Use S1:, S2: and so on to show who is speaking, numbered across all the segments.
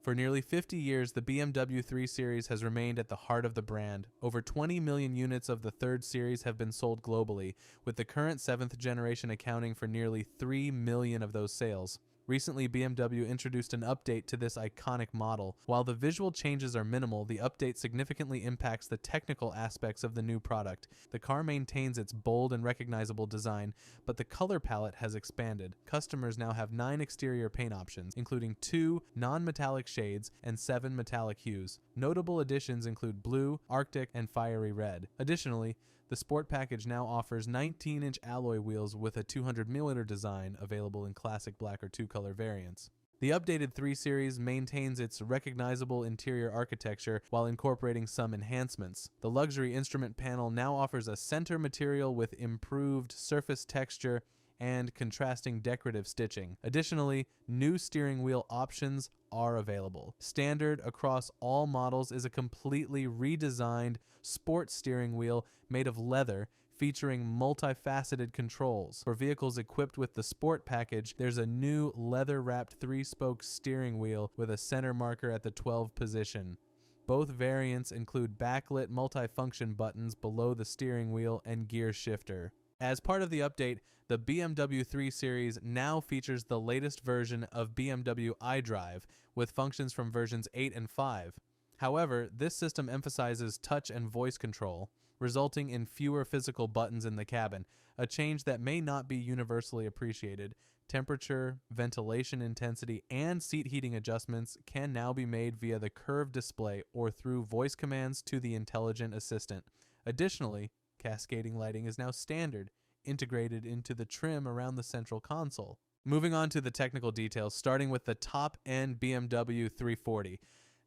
S1: For nearly 50 years, the BMW 3 Series has remained at the heart of the brand. Over 20 million units of the 3rd Series have been sold globally, with the current 7th generation accounting for nearly 3 million of those sales. Recently, BMW introduced an update to this iconic model. While the visual changes are minimal, the update significantly impacts the technical aspects of the new product. The car maintains its bold and recognizable design, but the color palette has expanded. Customers now have 9 exterior paint options, including 2 non-metallic shades and 7 metallic hues. Notable additions include blue, arctic, and fiery red. Additionally, the Sport package now offers 19-inch alloy wheels with a 200mm design available in classic black or 2-color variants. The updated 3 Series maintains its recognizable interior architecture while incorporating some enhancements. The luxury instrument panel now offers a center material with improved surface texture and contrasting decorative stitching. Additionally, new steering wheel options are available. Standard across all models is a completely redesigned sport steering wheel made of leather, featuring multifaceted controls. For vehicles equipped with the Sport package, there's a new leather-wrapped 3-spoke steering wheel with a center marker at the 12 position. Both variants include backlit multifunction buttons below the steering wheel and gear shifter. As part of the update, the BMW 3 Series now features the latest version of BMW iDrive, with functions from versions 8 and 5. However, this system emphasizes touch and voice control, resulting in fewer physical buttons in the cabin, a change that may not be universally appreciated. Temperature, ventilation intensity, and seat heating adjustments can now be made via the curved display or through voice commands to the intelligent assistant. Additionally, cascading lighting is now standard, integrated into the trim around the central console. Moving on to the technical details, starting with the top-end BMW 340.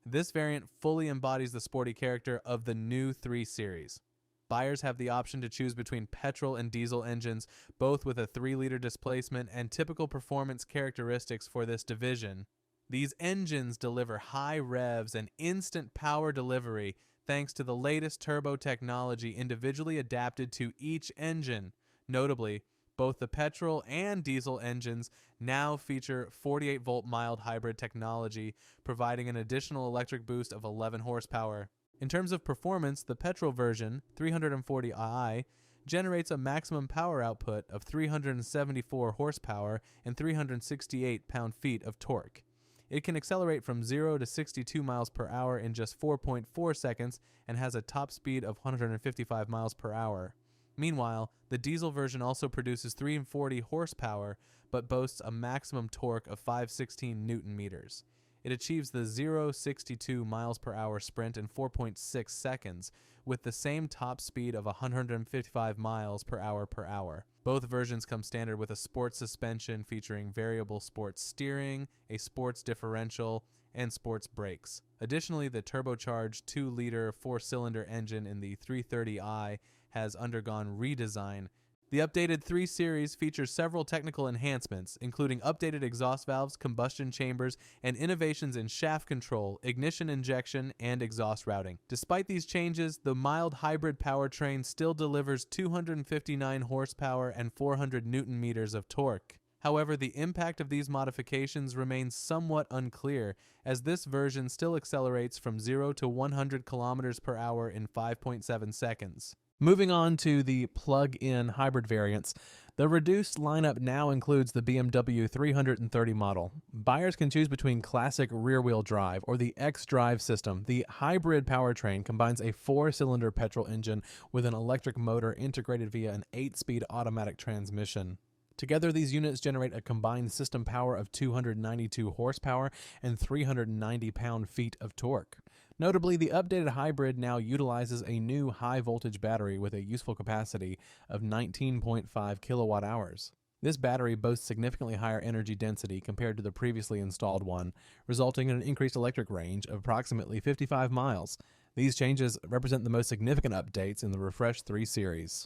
S1: This variant fully embodies the sporty character of the new 3 Series. Buyers have the option to choose between petrol and diesel engines, both with a 3-liter displacement and typical performance characteristics for this division. These engines deliver high revs and instant power delivery thanks to the latest turbo technology individually adapted to each engine. Notably, both the petrol and diesel engines now feature 48-volt mild hybrid technology, providing an additional electric boost of 11 horsepower. In terms of performance, the petrol version, 340i, generates a maximum power output of 374 horsepower and 368 pound-feet of torque. It can accelerate from 0 to 62 miles per hour in just 4.4 seconds and has a top speed of 155 miles per hour. Meanwhile, the diesel version also produces 340 horsepower, but boasts a maximum torque of 516 newton meters. It achieves the 0-62 miles per hour sprint in 4.6 seconds, with the same top speed of 155 miles per hour. Both versions come standard with a sports suspension featuring variable sports steering, a sports differential, and sports brakes. Additionally, the turbocharged 2-liter 4-cylinder engine in the 330i has undergone redesign. The updated 3 Series features several technical enhancements, including updated exhaust valves, combustion chambers, and innovations in shaft control, ignition injection, and exhaust routing. Despite these changes, the mild hybrid powertrain still delivers 259 horsepower and 400 newton meters of torque. However, the impact of these modifications remains somewhat unclear, as this version still accelerates from 0 to 100 kilometers per hour in 5.7 seconds. Moving on to the plug-in hybrid variants, the reduced lineup now includes the BMW 330 model. Buyers can choose between classic rear-wheel drive or the X-Drive system. The hybrid powertrain combines a 4-cylinder petrol engine with an electric motor integrated via an 8-speed automatic transmission. Together, these units generate a combined system power of 292 horsepower and 390 pound-feet of torque. Notably, the updated hybrid now utilizes a new high-voltage battery with a useful capacity of 19.5 kilowatt-hours. This battery boasts significantly higher energy density compared to the previously installed one, resulting in an increased electric range of approximately 55 miles. These changes represent the most significant updates in the refreshed 3 Series.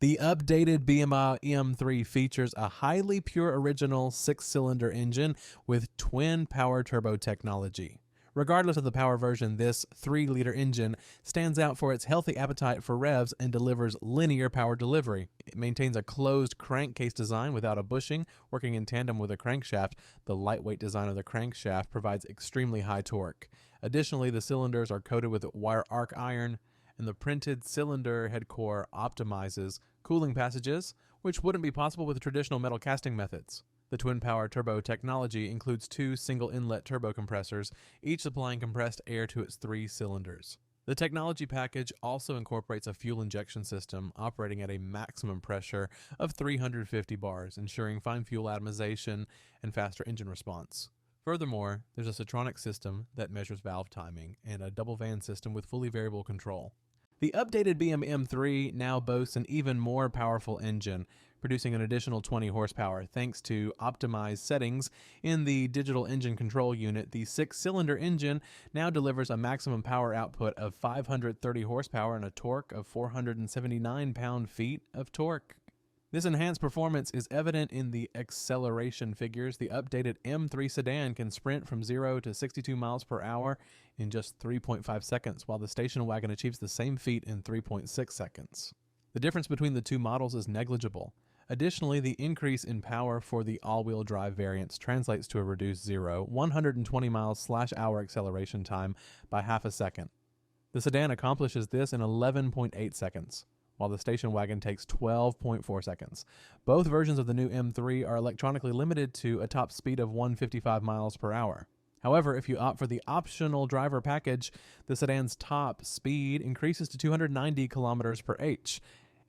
S1: The updated BMW M3 features a highly pure original 6-cylinder engine with twin power turbo technology. Regardless of the power version, this 3-liter engine stands out for its healthy appetite for revs and delivers linear power delivery. It maintains a closed crankcase design without a bushing, working in tandem with a crankshaft. The lightweight design of the crankshaft provides extremely high torque. Additionally, the cylinders are coated with wire arc iron, and the printed cylinder head core optimizes cooling passages, which wouldn't be possible with traditional metal casting methods. The twin-power turbo technology includes 2 single-inlet turbo compressors, each supplying compressed air to its 3 cylinders. The technology package also incorporates a fuel injection system operating at a maximum pressure of 350 bars, ensuring fine fuel atomization and faster engine response. Furthermore, there's a Citronic system that measures valve timing and a double van system with fully variable control. The updated BMW M3 now boasts an even more powerful engine, producing an additional 20 horsepower thanks to optimized settings in the digital engine control unit. The 6-cylinder engine now delivers a maximum power output of 530 horsepower and a torque of 479 pound-feet of torque. This enhanced performance is evident in the acceleration figures. The updated M3 sedan can sprint from 0 to 62 miles per hour in just 3.5 seconds, while the station wagon achieves the same feat in 3.6 seconds. The difference between the two models is negligible. Additionally, the increase in power for the all-wheel drive variants translates to a reduced 120 miles/hour acceleration time by half a second. The sedan accomplishes this in 11.8 seconds, while the station wagon takes 12.4 seconds. Both versions of the new M3 are electronically limited to a top speed of 155 miles per hour. However, if you opt for the optional driver package, the sedan's top speed increases to 290 kilometers per h,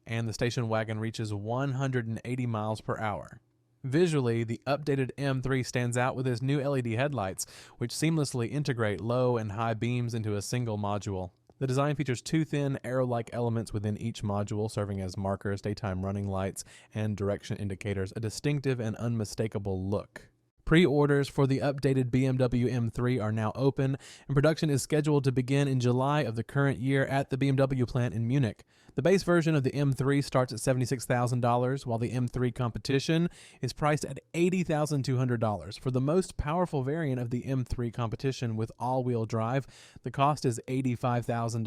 S1: and the station wagon reaches 180 miles per hour. Visually, the updated M3 stands out with its new LED headlights, which seamlessly integrate low and high beams into a single module. The design features 2 thin, arrow-like elements within each module, serving as markers, daytime running lights, and direction indicators, a distinctive and unmistakable look. Pre-orders for the updated BMW M3 are now open, and production is scheduled to begin in July of the current year at the BMW plant in Munich. The base version of the M3 starts at $76,000, while the M3 Competition is priced at $80,200. For the most powerful variant of the M3 Competition with all-wheel drive, the cost is $85,000.